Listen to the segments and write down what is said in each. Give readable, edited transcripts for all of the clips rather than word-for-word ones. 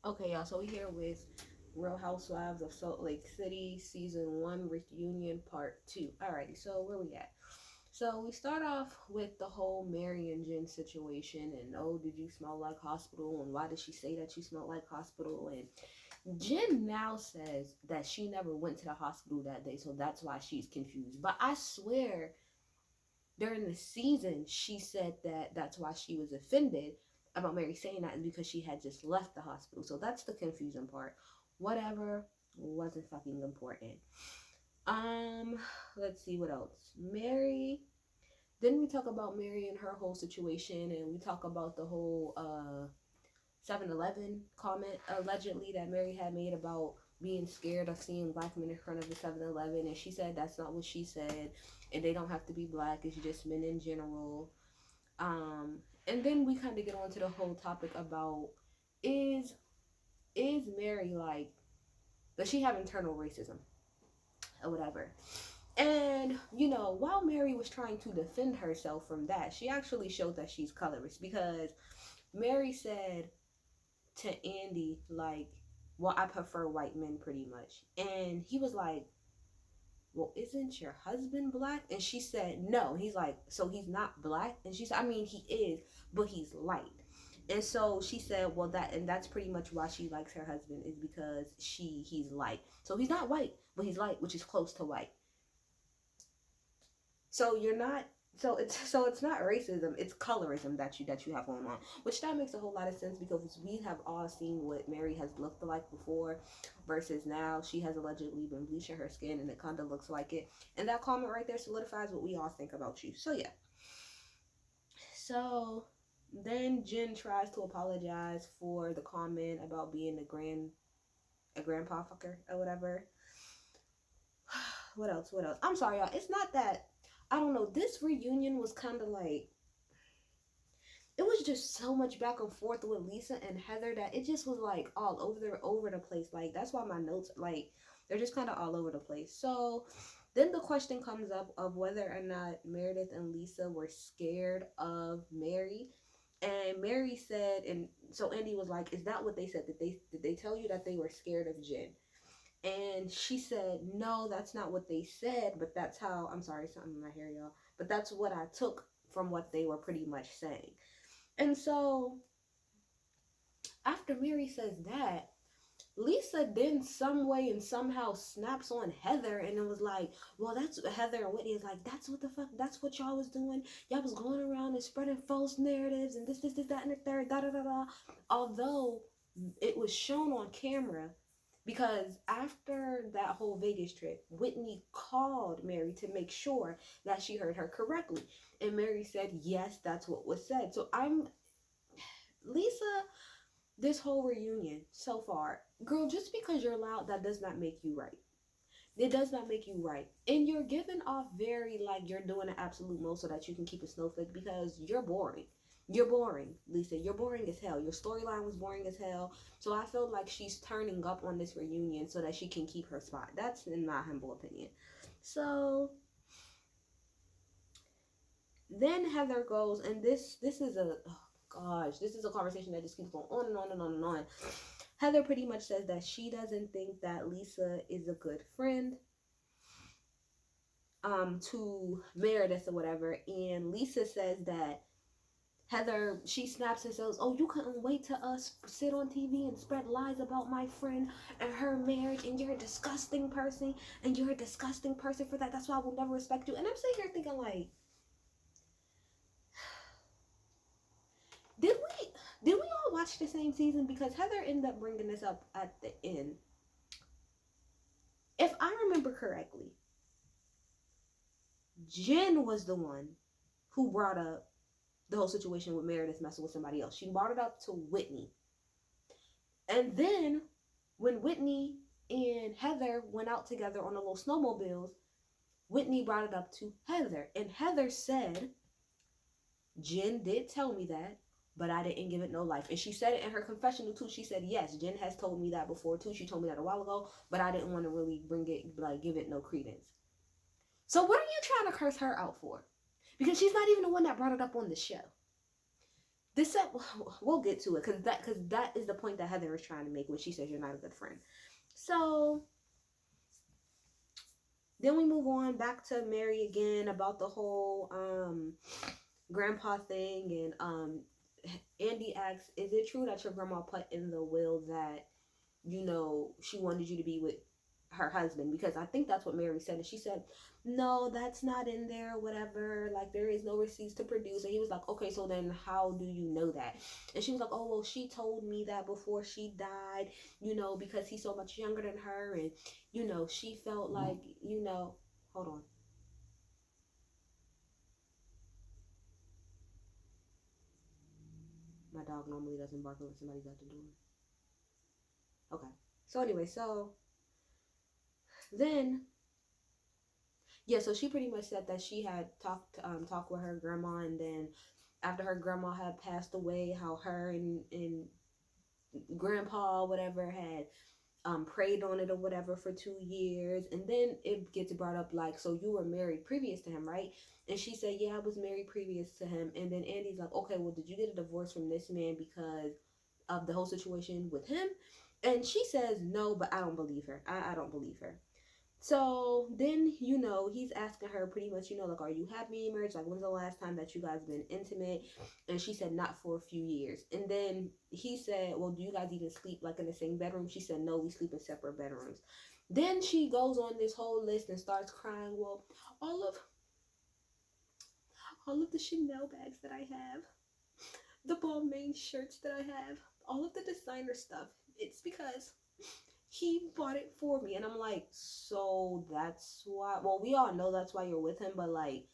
Okay, y'all. So we here with Real Housewives of Salt Lake City, season one, reunion part two. Alrighty, so where we at? So we start off with the whole Mary and Jen situation, and oh, did you smell like hospital? And why did she say that you smelled like hospital? And Jen now says that she never went to the hospital that day, so that's why she's confused. But I swear during the season she said that that's why she was offended about Mary saying that is because she had just left the hospital. So that's the confusing part. Whatever, wasn't fucking important. Um, let's see what else. Mary. Then we talk about Mary and her whole situation, and we talk about the whole 7-Eleven comment allegedly that Mary had made about being scared of seeing black men in front of the 7-Eleven, and she said that's not what she said, and they don't have to be black, it's just men in general. And then we kind of get on to the whole topic about is is Mary like, does she have internal racism or whatever? And while Mary was trying to defend herself from that, she actually showed that she's colorist because Mary said to Andy, like, well, I prefer white men pretty much. And he was like, well, isn't your husband black? And she said, no. He's like, so he's not black? And she said, I mean, he is, but he's light. And so she said, well, that's pretty much why she likes her husband is because he's light. So he's not white, but he's light, which is close to white. So you're not so it's not racism, it's colorism that you have going on, which that makes a whole lot of sense because we have all seen what Mary has looked like before versus now. She has allegedly been bleaching her skin and it kind of looks like it, and that comment right there solidifies what we all think about you. So yeah. So then Jen tries to apologize for the comment about being a grandpa fucker or whatever. What else? I'm sorry, y'all. It's not that I don't know. This reunion was kind of like it was just so much back and forth with Lisa and Heather that it just was like all over the place. Like that's why my notes like they're just kind of all over the place. So then the question comes up of whether or not Meredith and Lisa were scared of Mary. And Mary said, and so Andy was like, "Is that what they said? Did they tell you that they were scared of Jen?" And she said, no, that's not what they said, but that's how, I'm sorry, something in my hair, y'all, but that's what I took from what they were pretty much saying. And so after Mary says that, Lisa then some way and somehow snaps on Heather and it was like, well, that's Heather and Whitney is like, that's what the fuck, that's what y'all was doing. Y'all was going around and spreading false narratives and this, that, and the third, da da da da. Although it was shown on camera because after that whole Vegas trip, Whitney called Mary to make sure that she heard her correctly. And Mary said, yes, that's what was said. So Lisa, this whole reunion so far, girl, just because you're loud, that does not make you right. It does not make you right. And you're giving off very like you're doing the absolute most so that you can keep a snowflake because you're boring. You're boring, Lisa. You're boring as hell. Your storyline was boring as hell. So I feel like she's turning up on this reunion so that she can keep her spot. That's in my humble opinion. So then Heather goes, and this is a oh gosh, this is a conversation that just keeps going on and on and on and on. Heather pretty much says that she doesn't think that Lisa is a good friend to Meredith or whatever, and Lisa says that Heather, she snaps and says, oh, you couldn't wait to us sit on TV and spread lies about my friend and her marriage, and you're a disgusting person, and you're a disgusting person for that. That's why I will never respect you. And I'm sitting here thinking, like, did we all watch the same season? Because Heather ended up bringing this up at the end. If I remember correctly, Jen was the one who brought up the whole situation with Meredith messing with somebody else. She brought it up to Whitney. And then when Whitney and Heather went out together on the little snowmobiles, Whitney brought it up to Heather. And Heather said, Jen did tell me that, but I didn't give it no life. And she said it in her confessional too. She said, yes, Jen has told me that before too. She told me that a while ago, but I didn't want to really give it no credence. So what are you trying to curse her out for? Because she's not even the one that brought it up on the show. this we'll get to it because that is the point that Heather is trying to make when she says you're not a good friend. So then we move on back to Mary again about the whole grandpa thing, and Andy asks, is it true that your grandma put in the will that, you know, she wanted you to be with her husband? Because I think that's what Mary said. And she said, no, that's not in there, whatever. Like, there is no receipts to produce. And he was like, okay, so then how do you know that? And she was like, oh, well, she told me that before she died, you know, because he's so much younger than her. And, you know, she felt like, you know, hold on. My dog normally doesn't bark when somebody's at the door. Okay. So anyway, so then yeah, so she pretty much said that she had talked with her grandma, and then after her grandma had passed away, how her and grandpa whatever had prayed on it or whatever for 2 years, and then it gets brought up like, so you were married previous to him, right? And she said, yeah, I was married previous to him. And then Andy's like, okay, well, did you get a divorce from this man because of the whole situation with him? And she says no, but I don't believe her. I don't believe her. So then, you know, he's asking her pretty much, you know, like, are you happy in marriage? Like, when's the last time that you guys been intimate? And she said, not for a few years. And then he said, well, do you guys even sleep like in the same bedroom? She said, no, we sleep in separate bedrooms. Then she goes on this whole list and starts crying. Well, all of all of the Chanel bags that I have, the Balmain shirts that I have, all of the designer stuff, it's because he bought it for me. And I'm like, so that's why, well, we all know that's why you're with him, but like,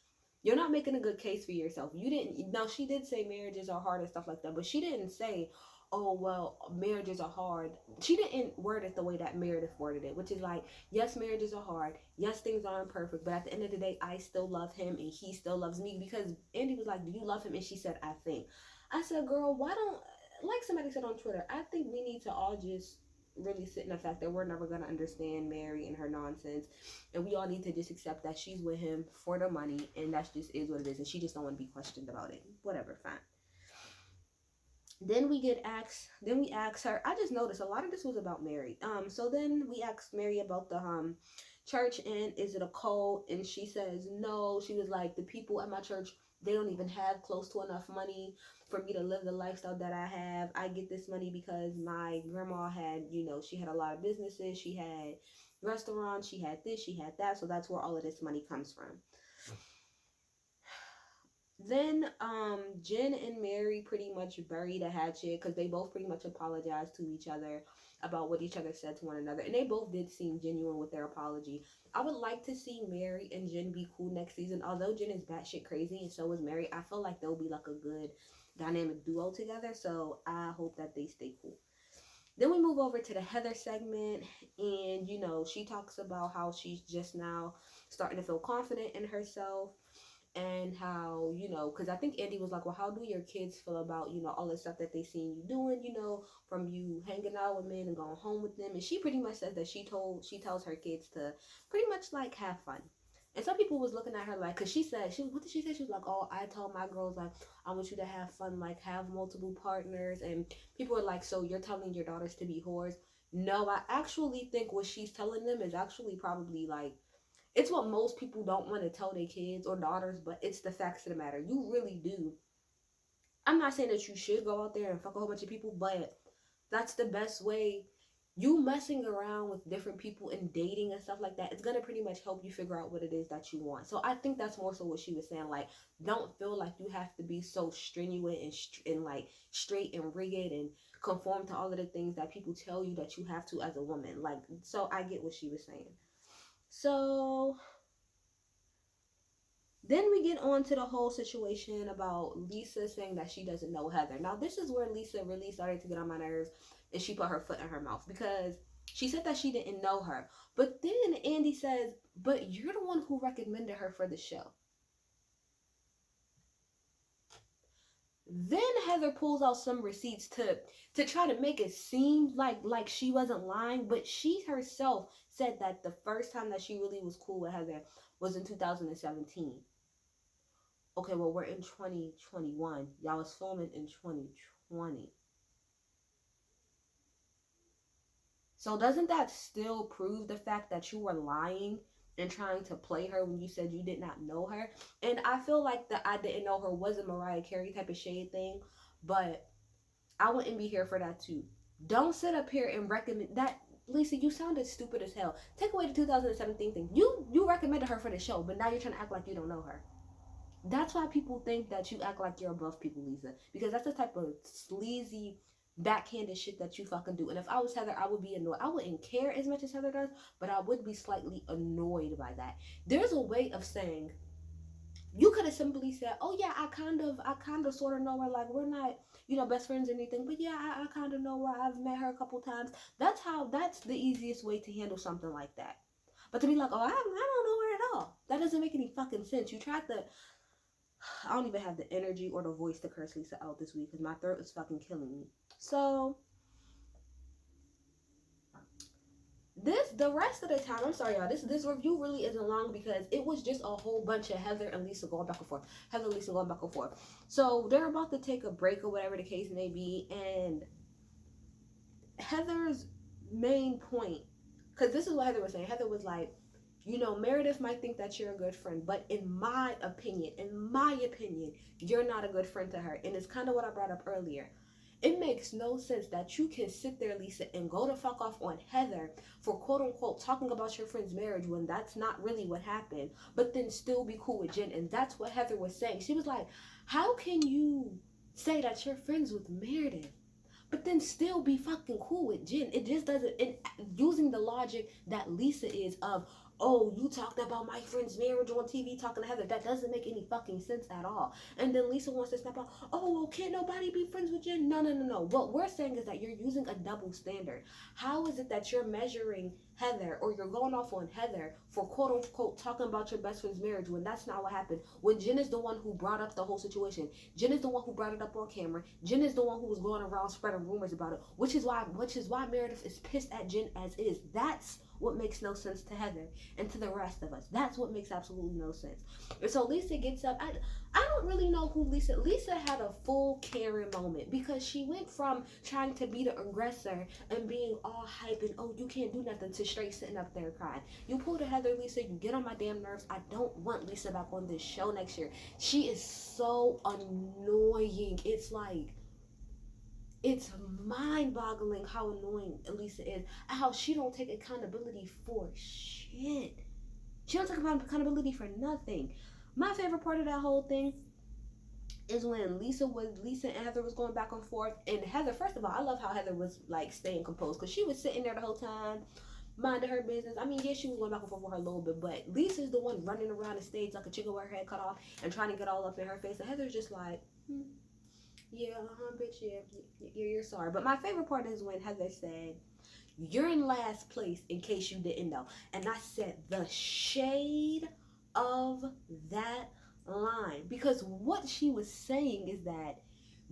you're not making a good case for yourself. You didn't, now she did say marriages are hard and stuff like that, but she didn't say, oh, well, marriages are hard. She didn't word it the way that Meredith worded it, which is like, yes, marriages are hard. Yes, things aren't perfect, but at the end of the day, I still love him and he still loves me. Because Andy was like, do you love him? And she said, I think. I said, girl, why don't, like somebody said on Twitter, I think we need to all just really sit in the fact that we're never going to understand Mary and her nonsense, and we all need to just accept that she's with him for the money, and that's just is what it is, and she just don't want to be questioned about it. Whatever, fine. Then we asked her, I just noticed a lot of this was about Mary. So then we asked Mary about the church, and is it a cult? And she says no. She was like, the people at my church, they don't even have close to enough money for me to live the lifestyle that I have. I get this money because my grandma had, you know, she had a lot of businesses, she had restaurants, she had this, she had that, so that's where all of this money comes from. Then Jen and Mary pretty much buried a hatchet because they both pretty much apologized to each other about what each other said to one another, and they both did seem genuine with their apology. I would like to see Mary and Jen be cool next season. Although Jen is batshit crazy and so is Mary, I feel like they'll be like a good dynamic duo together, so I hope that they stay cool. Then we move over to the Heather segment, and you know, she talks about how she's just now starting to feel confident in herself, and how, you know, because I think Andy was like, well, how do your kids feel about, you know, all the stuff that they seen you doing, you know, from you hanging out with men and going home with them. And she pretty much says that she tells her kids to pretty much like have fun. And some people was looking at her like, because she said, what did she say? She was like, oh, I told my girls, like, I want you to have fun, like, have multiple partners. And people were like, so you're telling your daughters to be whores? No, I actually think what she's telling them is actually probably like, it's what most people don't want to tell their kids or daughters, but it's the facts of the matter. You really do. I'm not saying that you should go out there and fuck a whole bunch of people, but that's the best way. You messing around with different people and dating and stuff like that, it's gonna pretty much help you figure out what it is that you want. So I think that's more so what she was saying. Like, don't feel like you have to be so strenuous and like straight and rigid and conform to all of the things that people tell you that you have to as a woman. Like, so I get what she was saying. So then we get on to the whole situation about Lisa saying that she doesn't know Heather. Now, this is where Lisa really started to get on my nerves, and she put her foot in her mouth because she said that she didn't know her. But then Andy says, but you're the one who recommended her for the show. Then Heather pulls out some receipts to try to make it seem like she wasn't lying, but she herself said that the first time that she really was cool with Heather was in 2017. Okay, well, we're in 2021. Y'all was filming in 2020. So doesn't that still prove the fact that you were lying and trying to play her when you said you did not know her? And I feel like the I didn't know her was a Mariah Carey type of shade thing, but I wouldn't be here for that too. Don't sit up here and recommend that. Lisa, you sounded stupid as hell. Take away the 2017 thing. You recommended her for the show, but now you're trying to act like you don't know her. That's why people think that you act like you're above people, Lisa. Because that's the type of sleazy, backhanded shit that you fucking do. And if I was Heather, I would be annoyed. I wouldn't care as much as Heather does, but I would be slightly annoyed by that. There's a way of saying, you could have simply said, "Oh yeah, I kind of, sort of know her. Like we're not, best friends or anything, but yeah, I kind of know her. I've met her a couple times." That's the easiest way to handle something like that. But to be like, "Oh, I don't know her at all," that doesn't make any fucking sense. You tried to. I don't even have the energy or the voice to curse Lisa out this week because my throat is fucking killing me. So the rest of the time, I'm sorry y'all, this review really isn't long because it was just a whole bunch of Heather and Lisa going back and forth. Heather and Lisa going back and forth. So they're about to take a break or whatever the case may be, and Heather's main point, because this is what Heather was saying. Heather was like, Meredith might think that you're a good friend, but in my opinion, you're not a good friend to her. And it's kind of what I brought up earlier. It makes no sense that you can sit there, Lisa, and go to fuck off on Heather for quote unquote talking about your friend's marriage when that's not really what happened, but then still be cool with Jen. And that's what Heather was saying. She was like, how can you say that you're friends with Meredith, but then still be fucking cool with Jen? It just doesn't. And using the logic that Lisa is of, oh, you talked about my friend's marriage on TV talking to Heather. That doesn't make any fucking sense at all. And then Lisa wants to snap out, oh, well, can't nobody be friends with Jen? No, no, no, no. What we're saying is that you're using a double standard. How is it that you're measuring Heather or you're going off on Heather for quote unquote talking about your best friend's marriage when that's not what happened? When Jen is the one who brought up the whole situation. Jen is the one who brought it up on camera. Jen is the one who was going around spreading rumors about it, which is why Meredith is pissed at Jen as is. That's what makes no sense to Heather and to the rest of us. That's what makes absolutely no sense. And so Lisa gets up. I don't really know who Lisa had a full Karen moment because she went from trying to be the aggressor and being all hype and, oh, you can't do nothing, to straight sitting up there crying. You pull the Heather, Lisa, you get on my damn nerves. I don't want Lisa back on this show next year. She is so annoying. It's mind-boggling how annoying Lisa is, and how she don't take accountability for shit. She don't take accountability for nothing. My favorite part of that whole thing is when Lisa and Heather was going back and forth. And Heather, first of all, I love how Heather was like staying composed because she was sitting there the whole time, minding her business. I mean, yes, she was going back and forth with her a little bit, but Lisa's the one running around the stage like a chicken with her head cut off and trying to get all up in her face. And Heather's just like, yeah, bitch, yeah, you're sorry. But my favorite part is when Heather said, you're in last place in case you didn't know. And I said, the shade of that line. Because what she was saying is that,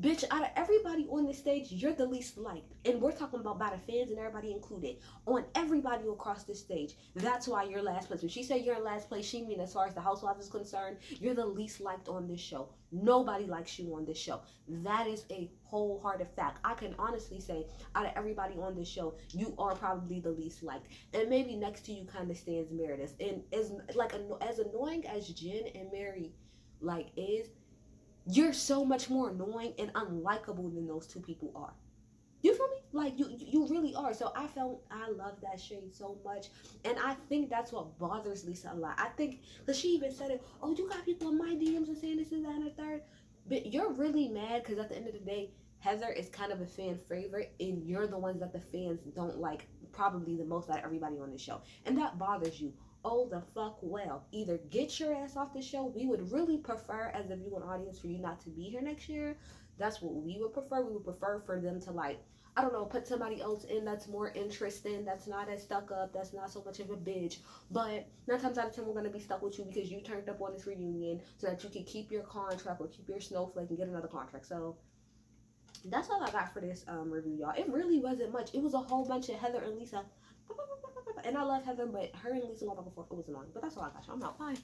bitch, out of everybody on the stage, you're the least liked. And we're talking about by the fans and everybody included. On everybody across the stage. That's why you're last place. When she said you're in last place, she mean as far as the Housewives is concerned, you're the least liked on this show. Nobody likes you on this show. That is a wholehearted fact. I can honestly say, out of everybody on this show, you are probably the least liked. And maybe next to you kind of stands Meredith. And as annoying as Jen and Mary is, you're so much more annoying and unlikable than those two people are. You feel me? Like you really are. So I love that shade so much, and I think that's what bothers Lisa a lot. I think because she even said it. Oh, you got people in my DMs and saying this is that and the third, but you're really mad because at the end of the day, Heather is kind of a fan favorite, and you're the ones that the fans don't like probably the most out of everybody on the show, and that bothers you. Oh, the fuck well. Either get your ass off the show. We would really prefer, as a viewing audience, for you not to be here next year. That's what we would prefer. We would prefer for them to I don't know, put somebody else in that's more interesting, that's not as stuck up, that's not so much of a bitch. But 9 times out of 10, we're going to be stuck with you because you turned up on this reunion so that you can keep your contract or keep your snowflake and get another contract. So that's all I got for this review, y'all. It really wasn't much. It was a whole bunch of Heather and Lisa. And I love Heather, but her and Lisa going back and forth, it was annoying. But that's all I got, y'all. I'm out. Bye.